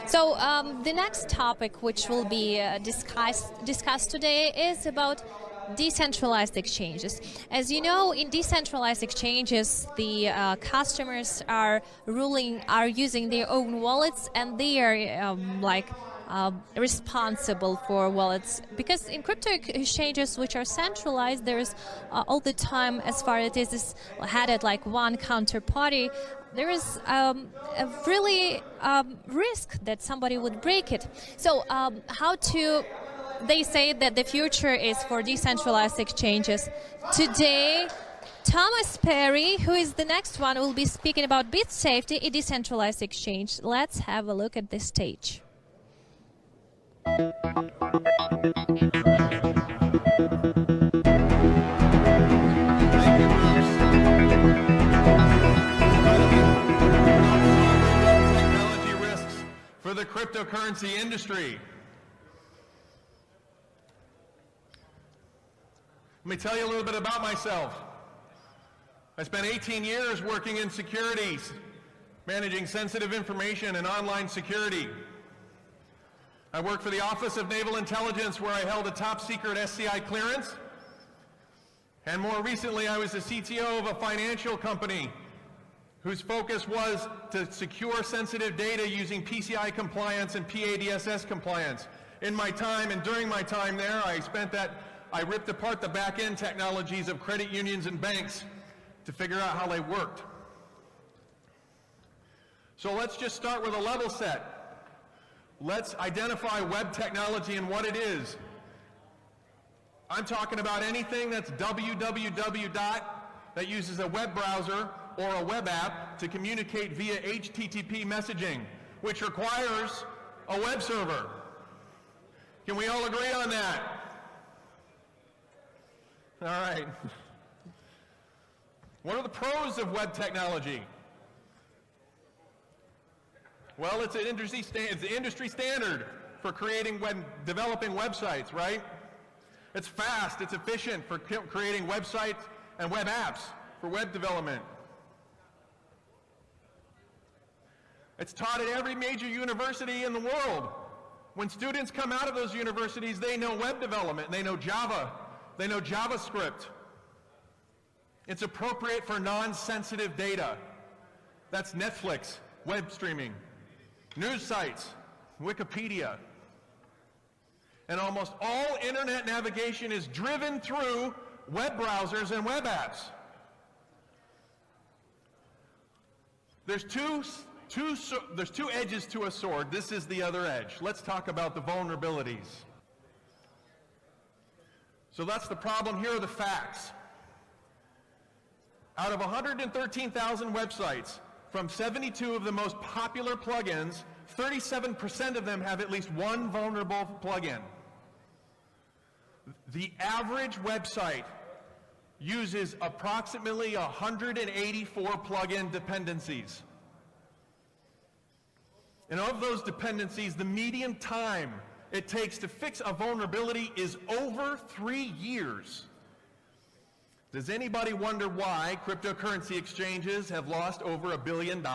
So the next topic which will be discussed today is about decentralized exchanges. As you know, in decentralized exchanges, the customers are using their own wallets, and they are responsible for wallets, because in crypto exchanges which are centralized, there's all the time, as far as it is headed like one counterparty, there is a really risk that somebody would break it. So they say that the future is for decentralized exchanges. Today, Thomas Perry, who is the next one, will be speaking about bit safety, a decentralized exchange. Let's have a look at this stage. Technology risks for the cryptocurrency industry. Let me tell you a little bit about myself. I spent 18 years working in securities, managing sensitive information and online security. I worked for the Office of Naval Intelligence, where I held a top secret SCI clearance. And more recently, I was the CTO of a financial company whose focus was to secure sensitive data using PCI compliance and PADSS compliance. In my time and during my time there, I ripped apart the back-end technologies of credit unions and banks to figure out how they worked. So let's just start with a level set. Let's identify web technology and what it is. I'm talking about anything that's www. That uses a web browser or a web app to communicate via HTTP messaging, which requires a web server. Can we all agree on that? All right. What are the pros of web technology? Well, it's the industry standard for developing websites, right? It's fast, it's efficient for creating websites and web apps for web development. It's taught at every major university in the world. When students come out of those universities, they know web development, they know Java, they know JavaScript. It's appropriate for non-sensitive data. That's Netflix, web streaming, news sites, Wikipedia. And almost all internet navigation is driven through web browsers and web apps. There's two edges to a sword. This is the other edge. Let's talk about the vulnerabilities. So that's the problem. Here are the facts. Out of 113,000 websites, from 72 of the most popular plugins, 37% of them have at least one vulnerable plugin. The average website uses approximately 184 plugin dependencies. And of those dependencies, the median time it takes to fix a vulnerability is over 3 years. Does anybody wonder why cryptocurrency exchanges have lost over $1 billion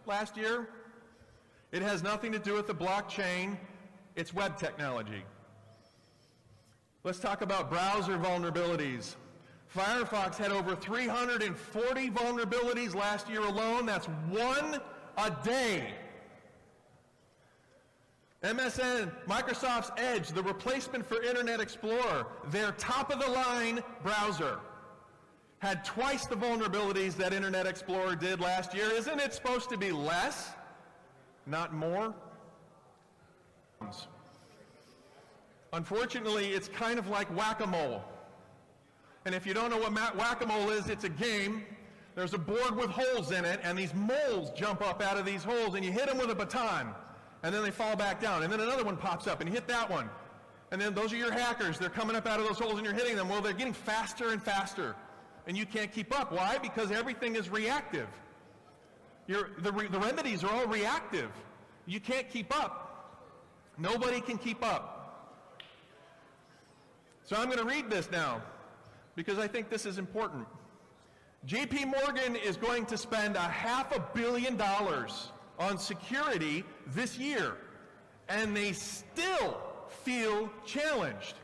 last year? It has nothing to do with the blockchain, it's web technology. Let's talk about browser vulnerabilities. Firefox had over 340 vulnerabilities last year alone. That's one a day. MSN, Microsoft's Edge, the replacement for Internet Explorer, their top-of-the-line browser, had twice the vulnerabilities that Internet Explorer did last year. Isn't it supposed to be less, not more? Unfortunately, it's kind of like whack-a-mole. And if you don't know what whack-a-mole is, it's a game. There's a board with holes in it, and these moles jump up out of these holes, and you hit them with a baton, and then they fall back down. And then another one pops up, and you hit that one. And then those are your hackers. They're coming up out of those holes, and you're hitting them. Well, they're getting faster and faster, and you can't keep up. Why? Because everything is reactive. The remedies are all reactive. You can't keep up. Nobody can keep up. So I'm going to read this now, because I think this is important. JP Morgan is going to spend $500 million on security this year, and they still feel challenged.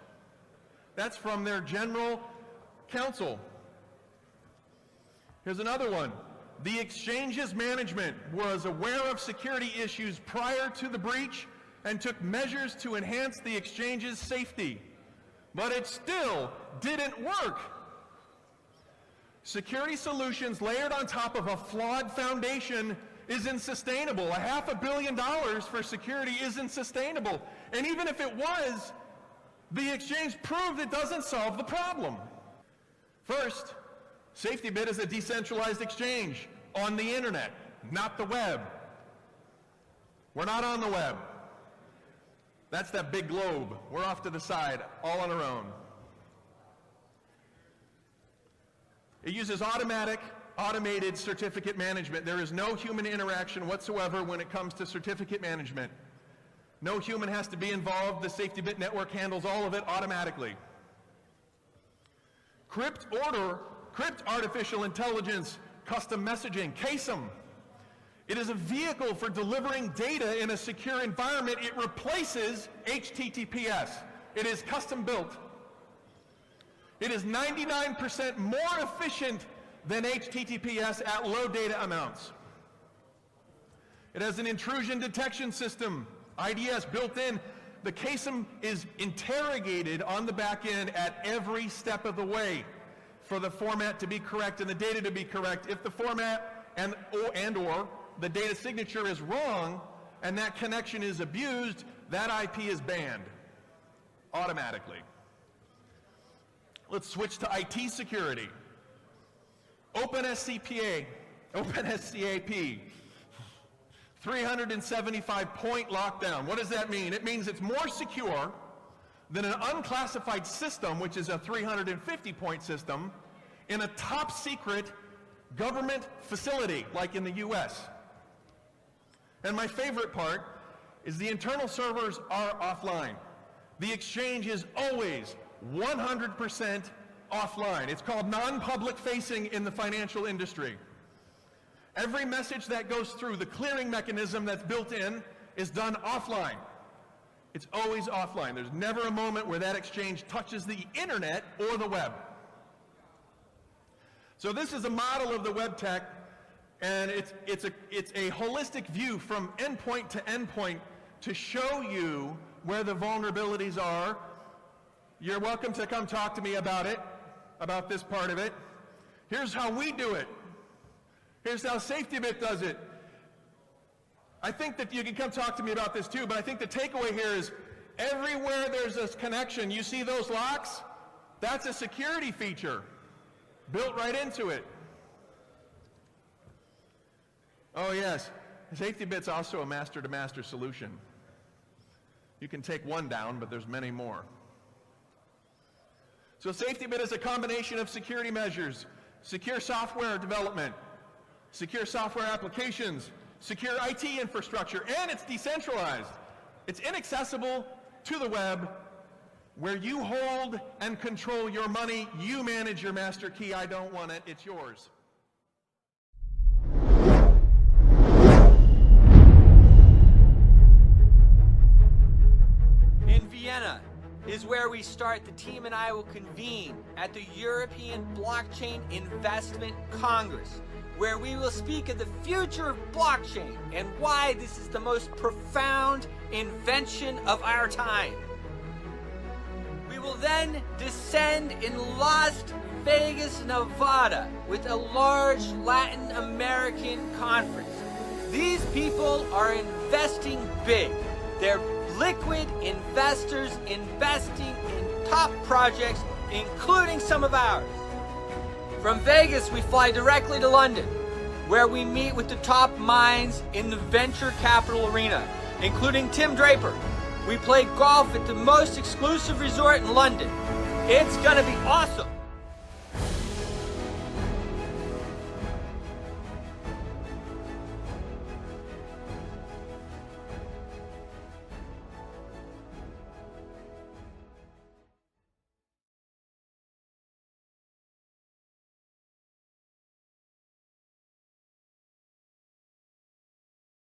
That's from their general counsel. Here's another one. The exchange's management was aware of security issues prior to the breach and took measures to enhance the exchange's safety, but it still didn't work. Security solutions layered on top of a flawed foundation isn't sustainable. $500 million for security isn't sustainable. And even if it was, the exchange proved it doesn't solve the problem. First, SafetyBit is a decentralized exchange on the internet, not the web. We're not on the web. That's that big globe. We're off to the side, all on our own. It uses automated certificate management. There is no human interaction whatsoever when it comes to certificate management. No human has to be involved. The SafetyBit network handles all of it automatically. Crypt artificial intelligence, custom messaging, CASM. It is a vehicle for delivering data in a secure environment. It replaces HTTPS. It is custom built. It is 99% more efficient than HTTPS at low data amounts. It has an intrusion detection system, IDS, built in. The CASM is interrogated on the back end at every step of the way for the format to be correct and the data to be correct. If the format and or the data signature is wrong and that connection is abused, that IP is banned automatically. Let's switch to IT security. OpenSCAP, 375-point lockdown. What does that mean? It means it's more secure than an unclassified system, which is a 350-point system, in a top secret government facility, like in the US. And my favorite part is the internal servers are offline. The exchange is always 100% offline. It's called non-public facing in the financial industry. Every message that goes through the clearing mechanism that's built in is done offline. It's always offline. There's never a moment where that exchange touches the internet or the web. So this is a model of the web tech, and it's a holistic view from endpoint to endpoint to show you where the vulnerabilities are. You're welcome to come talk to me about it, about this part of it. Here's how we do it. Here's how SafetyBit does it. I think that you can come talk to me about this too, but I think the takeaway here is everywhere there's a connection, you see those locks? That's a security feature built right into it. Oh yes, SafetyBit's also a master-to-master solution. You can take one down, but there's many more. So SafetyBit is a combination of security measures, secure software development, secure software applications, secure IT infrastructure, and it's decentralized. It's inaccessible to the web, where you hold and control your money. You manage your master key. I don't want it. It's yours. In Vienna is where we start. The team and I will convene at the European Blockchain Investment Congress, where we will speak of the future of blockchain and why this is the most profound invention of our time. We will then descend in Las Vegas, Nevada, with a large Latin American conference. These people are investing big. They're liquid investors investing in top projects, including some of ours. From Vegas, we fly directly to London, where we meet with the top minds in the venture capital arena, including Tim Draper. We play golf at the most exclusive resort in London. It's gonna be awesome.